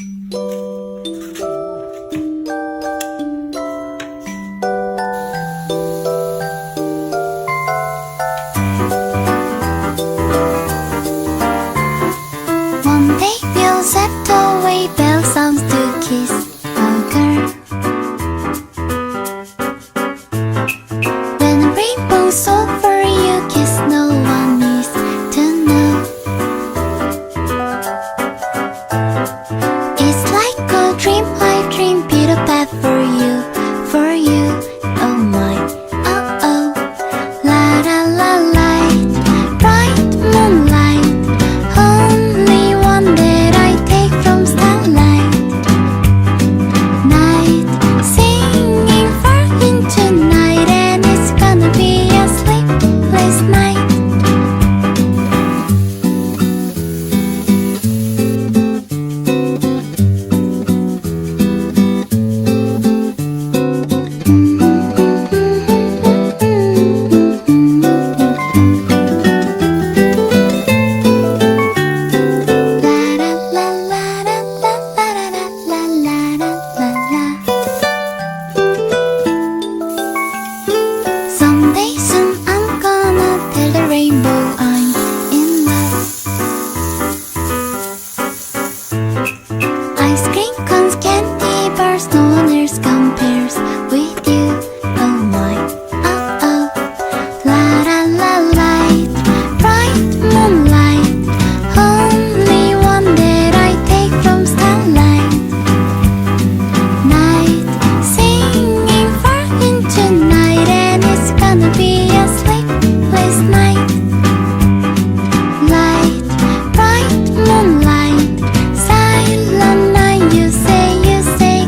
One day we'll set away bell sounds to kiss a girl. When a rainbow's over you kiss, no one needs to know. It's like a dream I dream, Peter Pan for you, for you. Oh my, oh oh. La la la light, bright moonlight, only one that I take from starlight. Night, singing far into night, and it's gonna be a sleepless night. Someday soon I'm gonna tell the rainbow I'm in love. Ice cream cones, candy bars, no one else compares with you. Oh my, oh oh. La la la light, bright moonlight, only one that I take from starlight. Night, singing far into night, and it's gonna be a sleepless night. Light, bright moonlight, silent night, you say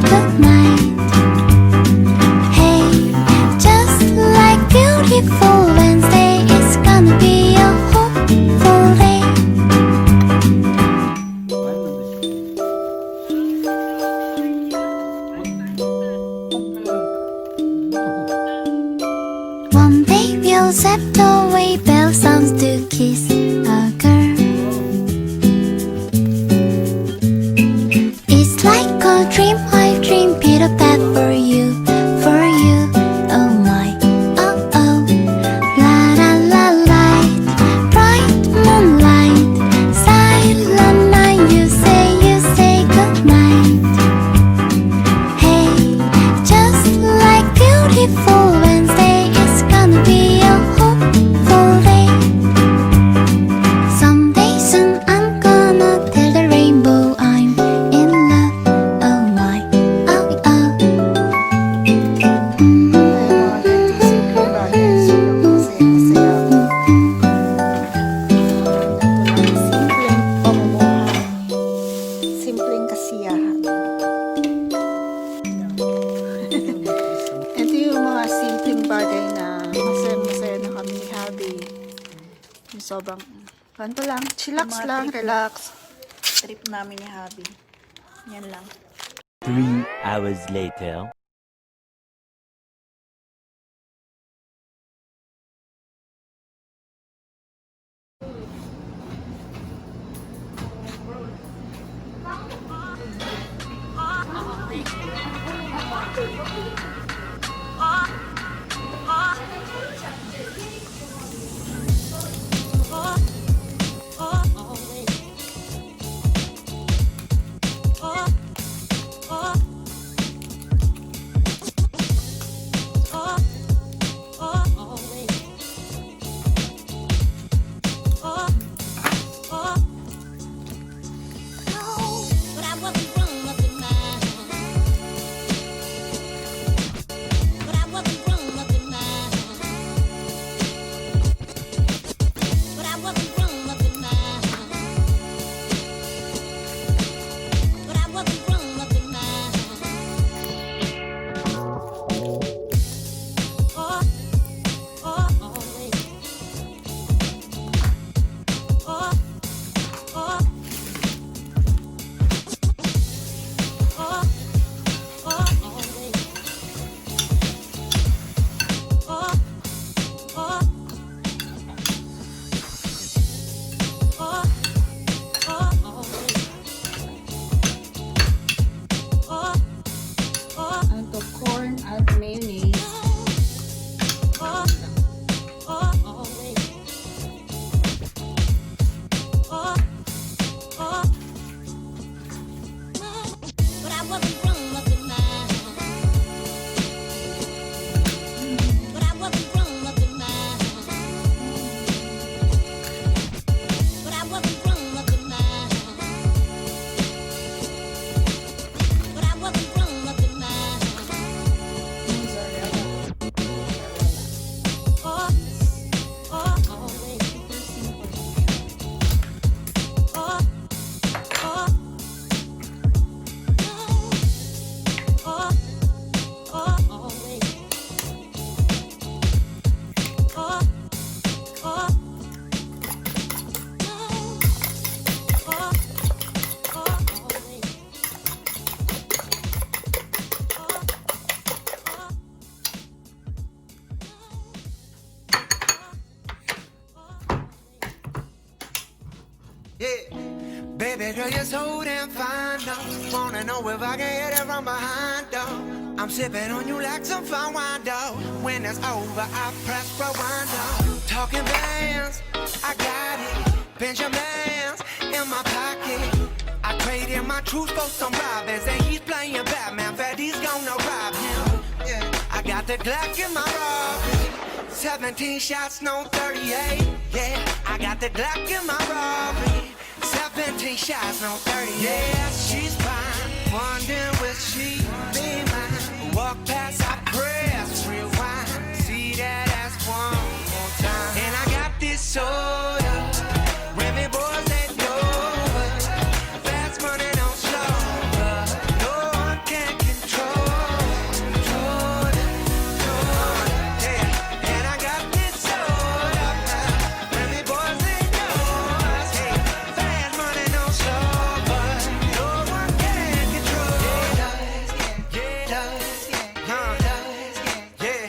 goodnight. Hey, just like beautiful Wednesday, it's gonna be a hopeful day. One day we'll set away bell sounds to kiss a girl. It's like a dream I dream, Peter Pan for you, for you. Oh my, oh oh. La la la light, bright moonlight, silent night, you say goodnight. Hey, just like beautiful Wednesday, it's gonna be a hopeful day. Someday soon I'm gonna tell the rainbow I'm in love. Oh my, oh oh. Simpleng pamumuhay, simpleng kasiyahan. Ito yung mga simpleng bagay na masaya na kami ni Habi. Yung sobrang, ganito lang, chillax lang, relax. Trip namin ni Habi. Yan lang. 3 hours later. Yeah. Baby girl, you're so damn fine, though. Wanna know if I can hit it from behind, though. I'm sipping on you like some fine wine, though. When it's over, I press rewind, though. Talking bands, I got it. Benjamins in my pocket. I traded my truth for some robbers, and he's playing Batman. Freddy's gonna rob him. Yeah. I got the Glock in my robbery. 17 shots, no 38. Yeah, I got the Glock in my robbery. 17 shots, no 30. Yeah, she's fine. Wondering will she be mine? Walk past, I press rewind. See that ass one more time. And I got this soda. Remy boys that Dover. Fast money, don't slow. No one can control it. Yeah. And I got this soda. Remy boys that Dover. Hey, fast money, don't slow. But no one can control it. Yeah, yeah,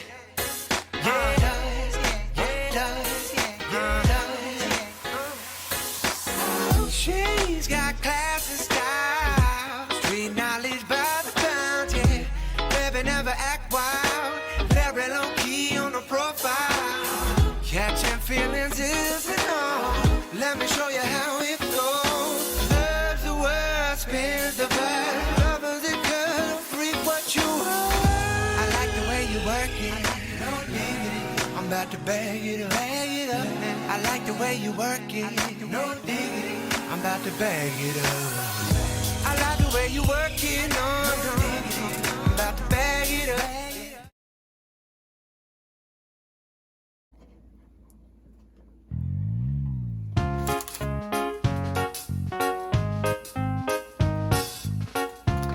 she's got class and style, street knowledge by the pound, yeah. Baby never act wild, very low key on the profile. Catching feelings is an art. Let me show you how it goes. Love's the word, spins the verb. Lovers the girl, freak what you are. I like the way you work it. I'm about to bag it up. I like the way you work it. No diggity. I'm about to bag it up. I like the way you work it. No, I'm about to bag it up.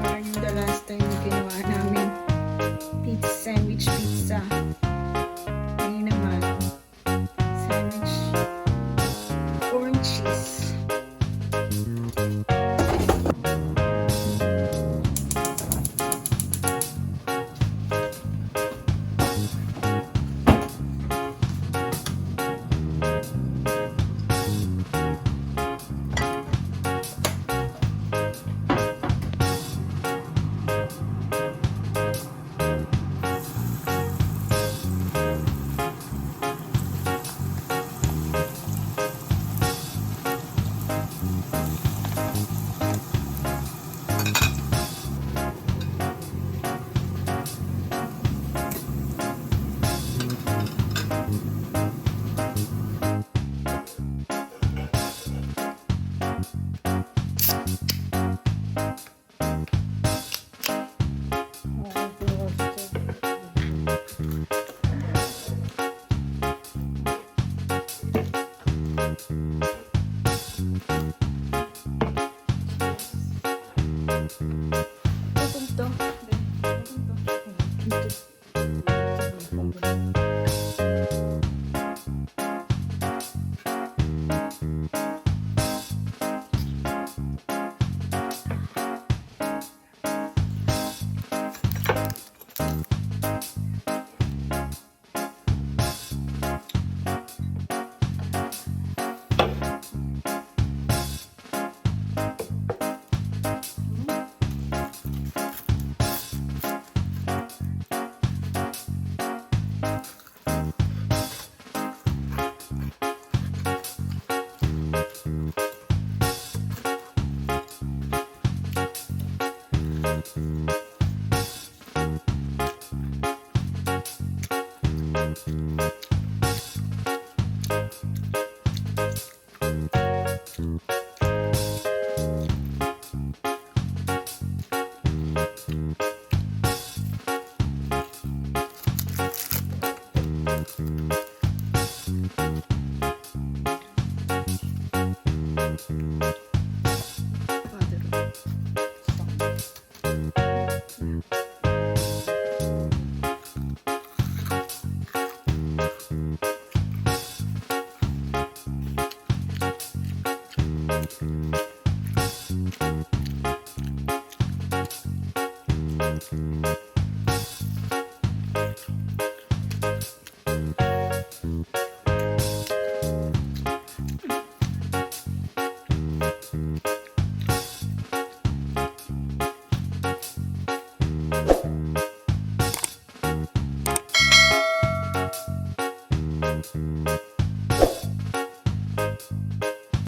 Parang yung the last time na ginawa namin. Pizza sandwich pizza. Ngayon naman, sandwich corn cheese.